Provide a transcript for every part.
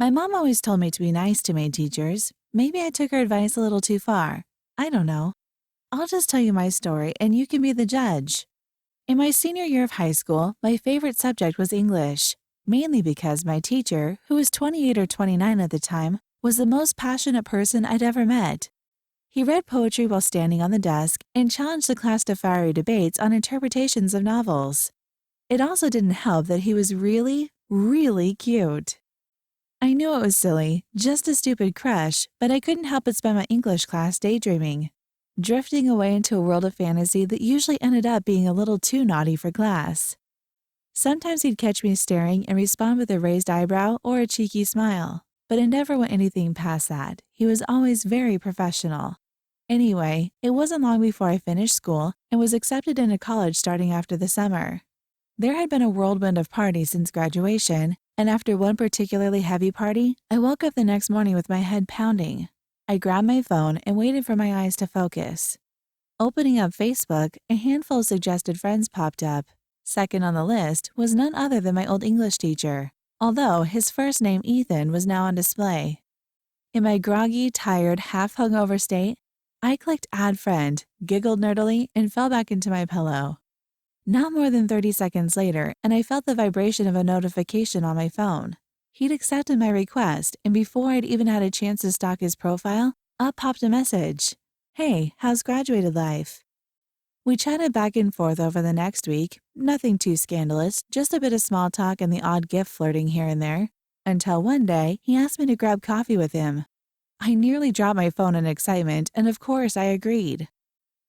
My mom always told me to be nice to my teachers. Maybe I took her advice a little too far. I don't know. I'll just tell you my story and you can be the judge. In my senior year of high school, my favorite subject was English, mainly because my teacher, who was 28 or 29 at the time, was the most passionate person I'd ever met. He read poetry while standing on the desk and challenged the class to fiery debates on interpretations of novels. It also didn't help that he was really, really cute. I knew it was silly, just a stupid crush, but I couldn't help but spend my English class daydreaming, drifting away into a world of fantasy that usually ended up being a little too naughty for class. Sometimes he'd catch me staring and respond with a raised eyebrow or a cheeky smile, but it never went anything past that. He was always very professional. Anyway, it wasn't long before I finished school and was accepted into college starting after the summer. There had been a whirlwind of parties since graduation, and after one particularly heavy party, I woke up the next morning with my head pounding. I grabbed my phone and waited for my eyes to focus. Opening up Facebook, a handful of suggested friends popped up. Second on the list was none other than my old English teacher, although his first name, Ethan, was now on display. In my groggy, tired, half-hungover state, I clicked Add Friend, giggled nerdily, and fell back into my pillow. Not more than 30 seconds later, and I felt the vibration of a notification on my phone. He'd accepted my request, and before I'd even had a chance to stalk his profile, up popped a message. "Hey, how's graduated life?" We chatted back and forth over the next week, nothing too scandalous, just a bit of small talk and the odd gift flirting here and there, until one day he asked me to grab coffee with him. I nearly dropped my phone in excitement, and of course I agreed.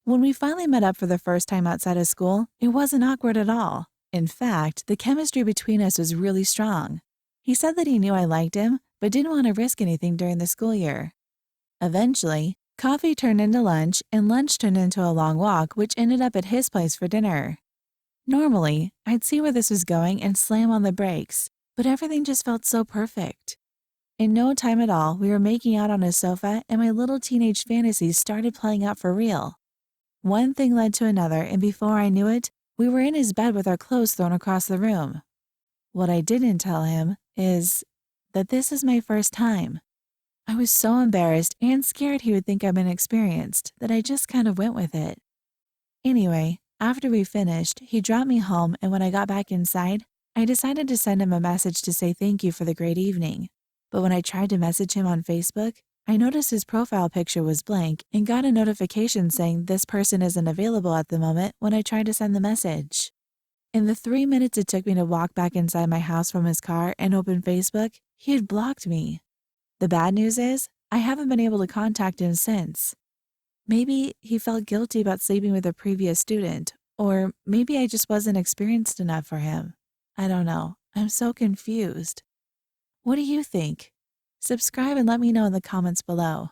When we finally met up for the first time outside of school, it wasn't awkward at all. In fact, the chemistry between us was really strong. He said that he knew I liked him, but didn't want to risk anything during the school year. Eventually, coffee turned into lunch, and lunch turned into a long walk, which ended up at his place for dinner. Normally, I'd see where this was going and slam on the brakes, but everything just felt so perfect. In no time at all, we were making out on his sofa, and my little teenage fantasies started playing out for real. One thing led to another, and before I knew it, we were in his bed with our clothes thrown across the room. What I didn't tell him is that this is my first time. I was so embarrassed and scared he would think I'm inexperienced that I just kind of went with it. Anyway, after we finished, he dropped me home, and when I got back inside, I decided to send him a message to say thank you for the great evening. But when I tried to message him on Facebook, I noticed his profile picture was blank and got a notification saying this person isn't available at the moment when I tried to send the message. In the 3 minutes it took me to walk back inside my house from his car and open Facebook, he had blocked me. The bad news is, I haven't been able to contact him since. Maybe he felt guilty about sleeping with a previous student, or maybe I just wasn't experienced enough for him. I don't know. I'm so confused. What do you think? Subscribe and let me know in the comments below.